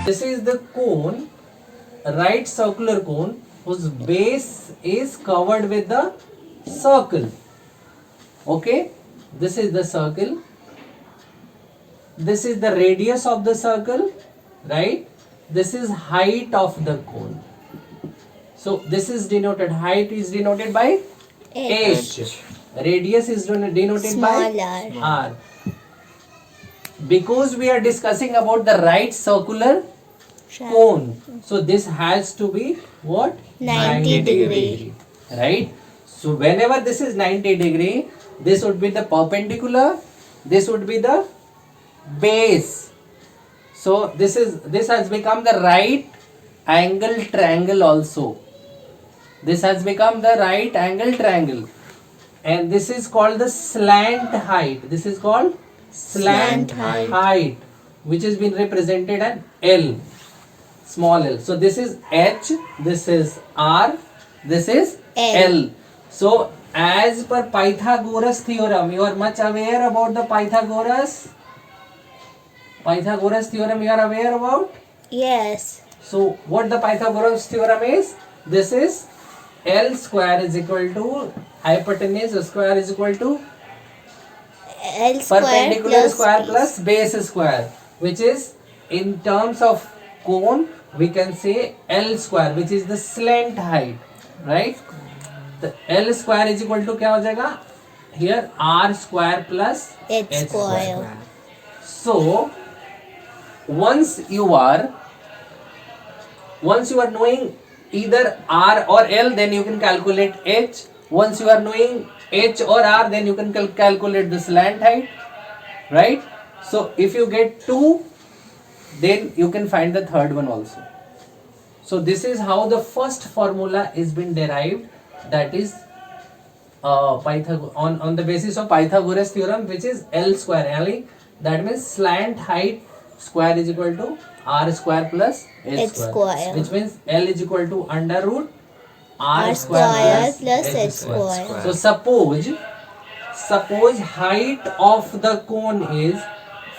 This is the cone, right circular cone whose base is covered with the circle. Okay, this is the circle. This is the radius of the circle, right? This is height of the cone. So this is denoted, height is denoted by H. Radius is denoted by R. Because we are discussing about the right circular cone, so this has to be what? 90 degree. Right? So whenever this is 90 degree, this would be the perpendicular, this would be the base. So this has become the right angle triangle also. This has become the right angle triangle, and this is called the slant height. This is called slant height, which has been represented as L, small l. So this is H, this is R, this is L. So as per Pythagoras theorem, you are much aware about the Pythagoras theorem, you are aware about? Yes. So what the Pythagoras theorem is? This is L square is equal to hypotenuse square is equal to L square perpendicular plus square B. plus base square, which is in terms of cone we can say L square, which is the slant height, right? The L square is equal to क्या हो जाएगा? Here R square plus H square. So once you are knowing either R or L, then you can calculate H. Once you are knowing H or R, then you can calculate the slant height, right? So if you get 2, then you can find the third one also. So this is how the first formula is been derived, that is on the basis of Pythagoras theorem, which is L square. That means slant height square is equal to R square plus H square, which means L is equal to under root R square plus H square. So suppose height of the cone is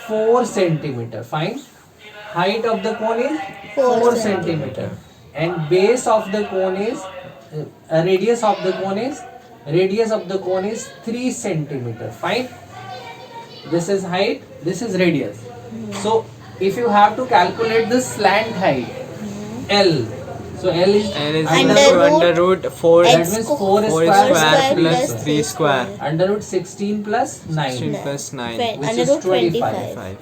4 centimeter. Fine. Height of the cone is 4 centimeter, and base of the cone is radius of the cone is 3 centimeter. Fine. This is height, this is radius. So if you have to calculate the slant height, L, so L is under root 4. that means 4 square plus 3 square. under root 16 plus 9, 16 plus 9. which Under is root 25.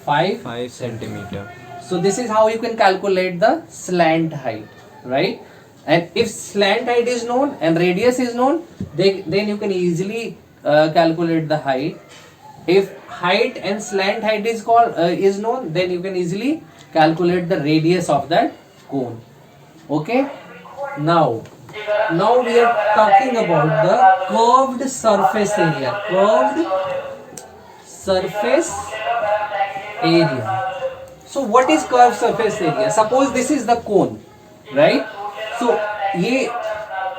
5 centimeter. So this is how you can calculate the slant height, right? And if slant height is known and radius is known, then you can easily calculate the height. If height and slant height is known, then you can easily calculate the radius of that cone. Okay? Now we are talking about the curved surface area. Curved surface area. So what is curved surface area? Suppose this is the cone, right? So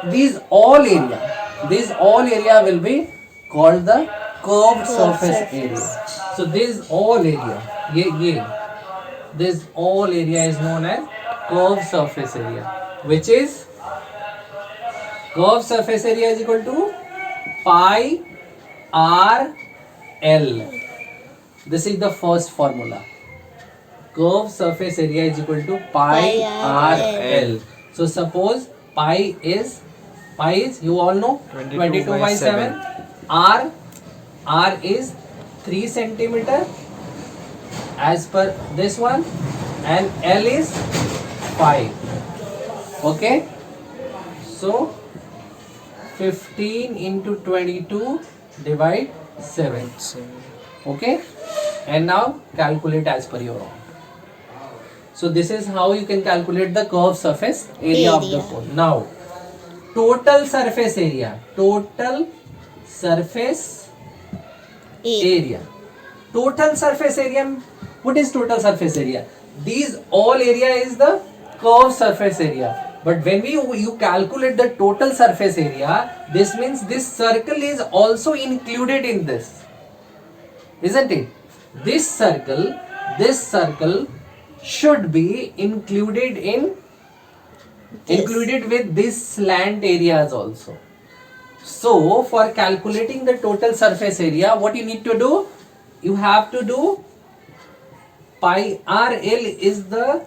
these all area will be called the curved surface area. So this all area, this all area is known as curved surface area, which is curved surface area is equal to pi r L. This is the first formula. Curved surface area is equal to pi r L. So suppose pi is you all know 22 by 7. R is 3 centimeter as per this one, and L is 5. Okay, so 15 into 22 divide 7. Okay, and now calculate as per your own. So this is how you can calculate the curved surface area of the cone. Now total surface area. Total surface area. What is total surface area? These all area is the curved surface area. But when you calculate the total surface area, this means this circle is also included in this, isn't it? This circle should be included with these slant areas also. So for calculating the total surface area, what you need to do, you have to do pi RL is the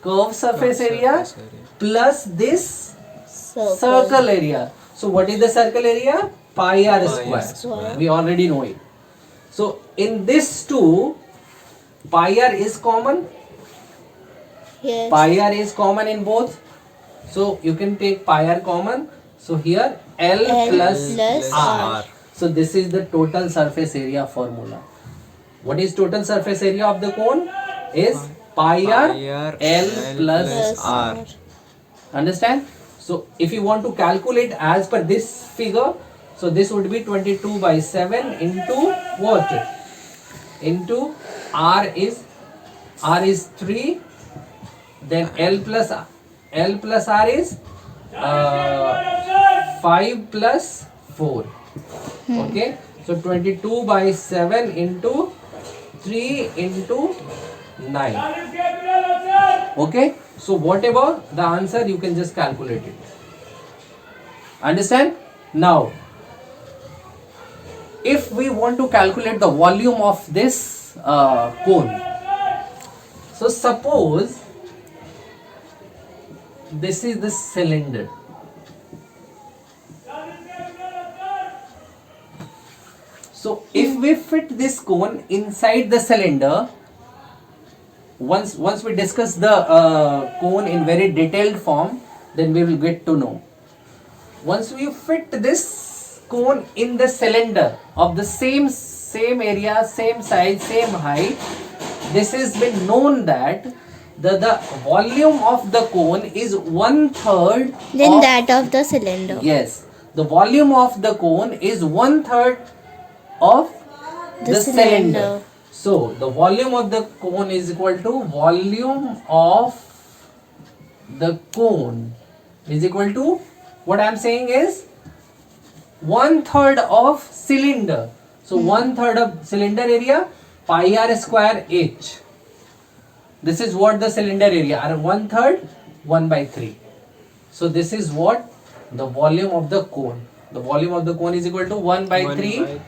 curved surface area plus this circle area. So what is the circle area? Pi r square. We already know it. So in this two, pi r is common. Yes. Pi r is common in both. So you can take pi r common. So here L plus R. So this is the total surface area formula. What is total surface area of the cone? Is pi r L plus R. Understand? So if you want to calculate as per this figure, so this would be 22 by 7 into what? Into R is 3, then L plus R is 5 plus 4. Okay, so 22 by 7 into 3 into 9. Okay, so whatever the answer, you can just calculate it. Understand? Now if we want to calculate the volume of this cone, so suppose this is the cylinder. So if we fit this cone inside the cylinder, once we discuss the cone in very detailed form, then we will get to know. Once we fit this cone in the cylinder of the same area, same size, same height, this has been known that the volume of the cone is 1/3 Then that of the cylinder. Yes, the volume of the cone is 1/3 of the cylinder. So the volume of the cone is equal to volume of the cone is equal to, what I am saying is 1/3 of cylinder. So 1/3 of cylinder area, pi r square h. This is what the cylinder area are, 1/3, 1/3. So this is what the volume of the cone. The volume of the cone is equal to 1/3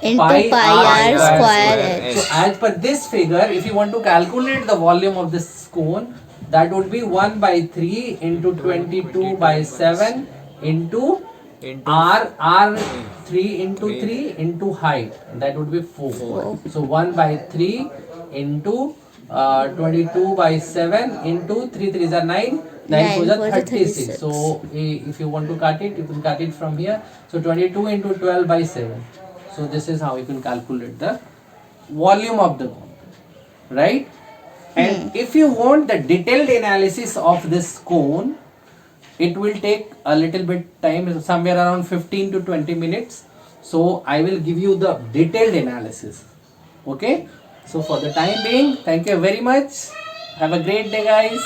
Into pi r square h. So as per this figure, if you want to calculate the volume of this cone, that would be 1/3 into 22 by 7 into r 3 into 3 into height, that would be 4. So 1/3 into 22 by 7 into 3 3s are 9. 9 4s are 36. So if you want to cut it, you can cut it from here. So 22 into 12 by 7. So this is how you can calculate the volume of the cone, right? And if you want the detailed analysis of this cone, it will take a little bit time, somewhere around 15 to 20 minutes. So I will give you the detailed analysis. Okay, so for the time being, thank you very much. Have a great day, guys.